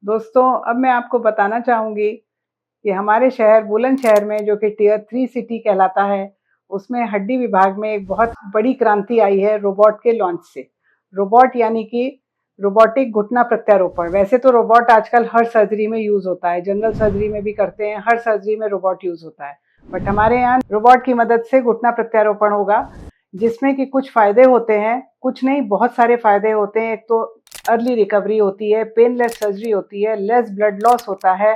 दोस्तों, अब मैं आपको बताना चाहूँगी कि हमारे शहर बुलंदशहर में जो कि टियर 3 सिटी कहलाता है, उसमें हड्डी विभाग में एक बहुत बड़ी क्रांति आई है रोबोट के लॉन्च से। रोबोट यानी कि रोबोटिक घुटना प्रत्यारोपण। वैसे तो रोबोट आजकल हर सर्जरी में यूज़ होता है, जनरल सर्जरी में भी करते हैं, हर सर्जरी में रोबोट यूज़ होता है। बट हमारे यहाँ रोबोट की मदद से घुटना प्रत्यारोपण होगा, जिसमें कि कुछ फ़ायदे होते हैं, कुछ नहीं बहुत सारे फ़ायदे होते हैं। एक तो अर्ली रिकवरी होती है, पेनलेस सर्जरी होती है, लेस ब्लड लॉस होता है,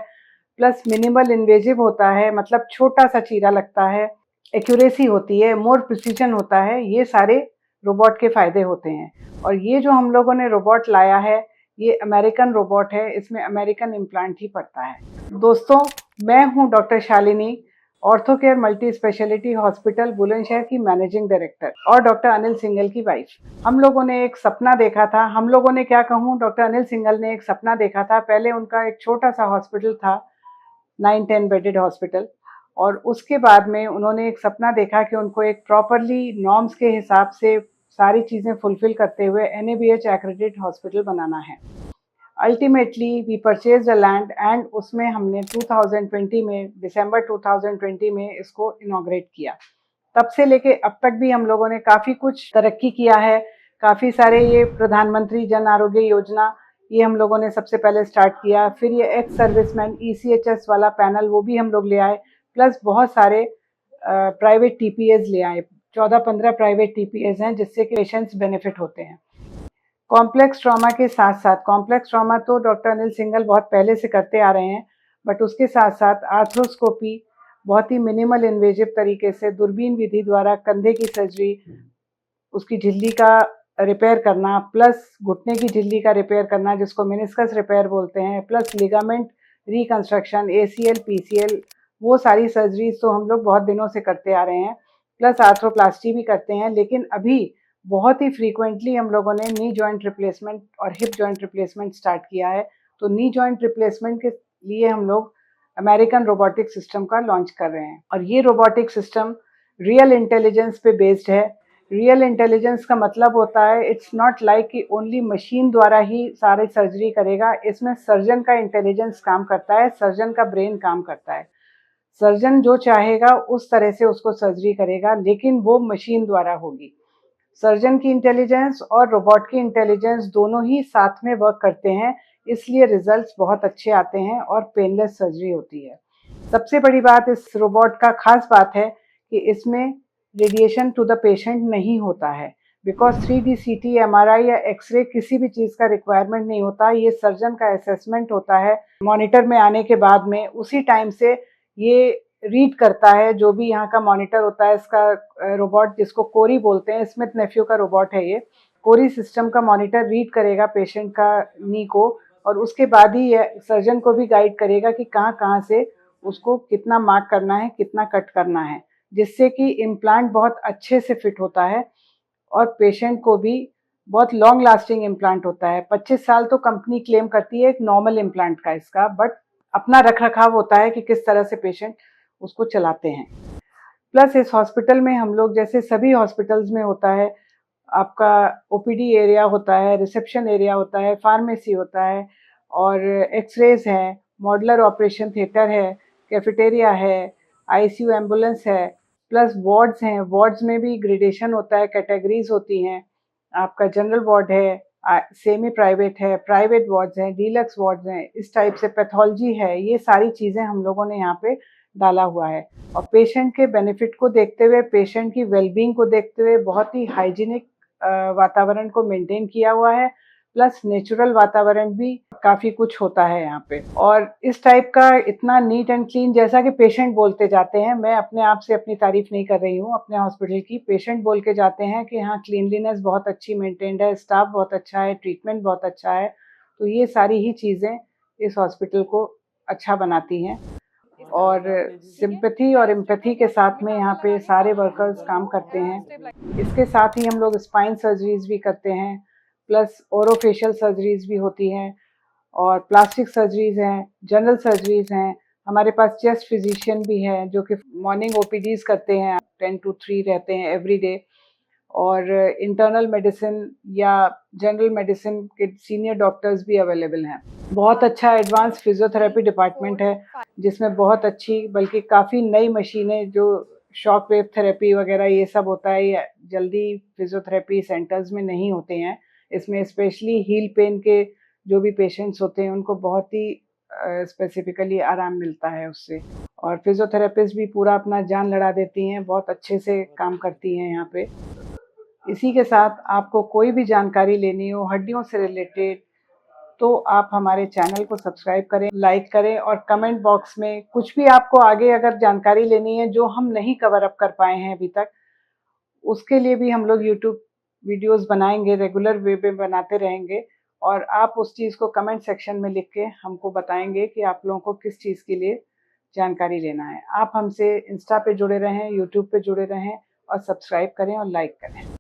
प्लस मिनिमल इन्वेजिव होता है, मतलब छोटा सा चीरा लगता है, एक्यूरेसी होती है, मोर प्रिसीजन होता है। ये सारे रोबोट के फायदे होते हैं। और ये जो हम लोगों ने रोबोट लाया है, ये अमेरिकन रोबोट है, इसमें अमेरिकन इम्प्लांट ही पड़ता है। दोस्तों, मैं हूँ doctor Shalini, ortho care multi speciality hospital Bulandshahr की मैनेजिंग डायरेक्टर और डॉक्टर अनिल सिंघल की वाइफ। हम लोगों ने एक सपना देखा था, हम लोगों ने क्या कहूँ, डॉक्टर अनिल सिंघल ने एक सपना देखा था। पहले उनका एक छोटा सा हॉस्पिटल था, 9-10 बेडेड हॉस्पिटल, और उसके बाद में उन्होंने एक सपना देखा कि उनको एक प्रॉपरली नॉर्म्स के हिसाब से सारी चीज़ें फुलफिल करते हुए NABH एक्रेडिटेड हॉस्पिटल बनाना है। Ultimately we purchase a land and उसमें हमने 2020 में, दिसंबर 2020 में इसको इनॉग्रेट किया। तब से लेके अब तक भी हम लोगों ने काफ़ी कुछ तरक्की किया है। काफ़ी सारे ये प्रधानमंत्री जन आरोग्य योजना, ये हम लोगों ने सबसे पहले स्टार्ट किया। फिर ये एक्स सर्विसमैन ECHS वाला पैनल, वो भी हम लोग ले आए। प्लस बहुत सारे प्राइवेट TPAs ले आए। 14-15 प्राइवेट TPAs हैं, जिससे कि पेशेंट्स बेनिफिट होते हैं। कॉम्प्लेक्स ट्रॉमा के साथ साथ, कॉम्प्लेक्स ट्रॉमा तो डॉक्टर अनिल सिंघल बहुत पहले से करते आ रहे हैं, बट उसके साथ साथ आर्थ्रोस्कोपी, बहुत ही मिनिमल इन्वेजिव तरीके से दूरबीन विधि द्वारा कंधे की सर्जरी, उसकी झिल्ली का रिपेयर करना, प्लस घुटने की झिल्ली का रिपेयर करना जिसको मेनिस्कस रिपेयर बोलते हैं, plus ligament reconstruction, ACL PCL, वो सारी सर्जरीज तो हम लोग बहुत दिनों से करते आ रहे हैं। प्लस आर्थ्रोप्लास्टी भी करते हैं। लेकिन अभी बहुत ही फ्रीक्वेंटली हम लोगों ने नी जॉइंट रिप्लेसमेंट और हिप जॉइंट रिप्लेसमेंट स्टार्ट किया है। तो नी जॉइंट रिप्लेसमेंट के लिए हम लोग अमेरिकन रोबोटिक सिस्टम का लॉन्च कर रहे हैं, और ये रोबोटिक सिस्टम रियल इंटेलिजेंस पे बेस्ड है। रियल इंटेलिजेंस का मतलब होता है, इट्स नॉट लाइक कि ओनली मशीन द्वारा ही सारी सर्जरी करेगा। इसमें सर्जन का इंटेलिजेंस काम करता है, सर्जन का ब्रेन काम करता है। सर्जन जो चाहेगा उस तरह से उसको सर्जरी करेगा, लेकिन वो मशीन द्वारा होगी। सर्जन की इंटेलिजेंस और रोबोट की इंटेलिजेंस दोनों ही साथ में वर्क करते हैं, इसलिए रिजल्ट्स बहुत अच्छे आते हैं और पेनलेस सर्जरी होती है। सबसे बड़ी बात इस रोबोट का खास बात है कि इसमें रेडिएशन टू द पेशेंट नहीं होता है, बिकॉज 3D CT MRI या एक्सरे किसी भी चीज़ का रिक्वायरमेंट नहीं होता। ये सर्जन का असेसमेंट होता है। मॉनिटर में आने के बाद में उसी टाइम से ये रीड करता है, जो भी यहाँ का मॉनिटर होता है इसका रोबोट, जिसको कोरी बोलते हैं, स्मिथ नेफ्यू का रोबोट है ये। कोरी सिस्टम का मॉनिटर रीड करेगा पेशेंट का नी को, और उसके बाद ही ये सर्जन को भी गाइड करेगा कि कहाँ कहाँ से उसको कितना मार्क करना है, कितना कट करना है, जिससे कि इम्प्लांट बहुत अच्छे से फिट होता है और पेशेंट को भी बहुत लॉन्ग लास्टिंग इम्प्लांट होता है। 25 साल तो कंपनी क्लेम करती है एक नॉर्मल इम्प्लांट का इसका, बट अपना रख रखाव होता है कि किस तरह से पेशेंट उसको चलाते हैं। प्लस इस हॉस्पिटल में हम लोग, जैसे सभी हॉस्पिटल्स में होता है, आपका OPD एरिया होता है, रिसेप्शन एरिया होता है, फार्मेसी होता है, और एक्सरेज है, मॉडुलर ऑपरेशन थिएटर है, कैफेटेरिया है, ICU एम्बुलेंस है, प्लस वार्ड्स हैं। वार्ड्स में भी ग्रेडेशन होता है, कैटेगरीज होती हैं। आपका जनरल वार्ड है, सेमी प्राइवेट है, प्राइवेट वार्ड्स हैं, डीलक्स वार्ड्स हैं, इस टाइप से पैथोलॉजी है। ये सारी चीज़ें हम लोगों ने यहाँ पे डाला हुआ है, और पेशेंट के बेनिफिट को देखते हुए, पेशेंट की वेलबींग को देखते हुए बहुत ही हाइजीनिक वातावरण को मेंटेन किया हुआ है। प्लस नेचुरल वातावरण भी काफ़ी कुछ होता है यहाँ पे, और इस टाइप का इतना नीट एंड क्लीन, जैसा कि पेशेंट बोलते जाते हैं, मैं अपने आप से अपनी तारीफ नहीं कर रही हूँ अपने हॉस्पिटल की, पेशेंट बोल के जाते हैं कि हाँ, क्लीनलीनेस बहुत अच्छी मेंटेन्ड है, स्टाफ बहुत अच्छा है, ट्रीटमेंट बहुत अच्छा है। तो ये सारी ही चीज़ें इस हॉस्पिटल को अच्छा बनाती हैं, और सिंपैथी और एम्पैथी के साथ में यहाँ पे सारे वर्कर्स काम करते हैं। इसके साथ ही हम लोग स्पाइन सर्जरीज भी करते हैं, प्लस ओरोफेशियल सर्जरीज भी होती हैं, और प्लास्टिक सर्जरीज हैं, जनरल सर्जरीज हैं। हमारे पास चेस्ट फिजिशियन भी है, जो कि मॉर्निंग OPDs करते हैं, 10 to 3 रहते हैं एवरी डे। और इंटरनल मेडिसिन या जनरल मेडिसिन के सीनियर डॉक्टर्स भी अवेलेबल हैं। बहुत अच्छा एडवांस फिजियोथेरेपी डिपार्टमेंट है, जिसमें बहुत अच्छी बल्कि काफ़ी नई मशीनें जो शॉक वेव थेरेपी वगैरह ये सब होता है, ये जल्दी फिजियोथेरेपी सेंटर्स में नहीं होते हैं। इसमें स्पेशली हील पेन के जो भी पेशेंट्स होते हैं उनको बहुत ही स्पेसिफिकली आराम मिलता है उससे। और फिजियोथेरेपिस्ट भी पूरा अपना जान लड़ा देती हैं, बहुत अच्छे से काम करती हैं यहाँ पे। इसी के साथ आपको कोई भी जानकारी लेनी हो हड्डियों से रिलेटेड, तो आप हमारे चैनल को सब्सक्राइब करें, लाइक करें और कमेंट बॉक्स में कुछ भी आपको आगे अगर जानकारी लेनी है जो हम नहीं कवर अप कर पाए हैं अभी तक, उसके लिए भी हम लोग यूट्यूब वीडियोस बनाएँगे, रेगुलर वे में बनाते रहेंगे और आप उस चीज़ को कमेंट सेक्शन में लिख के हमको बताएँगे कि आप लोगों को किस चीज़ के लिए जानकारी लेना है। आप हमसे इंस्टा पे जुड़े रहें, यूट्यूब पे जुड़े रहें और सब्सक्राइब करें और लाइक करें।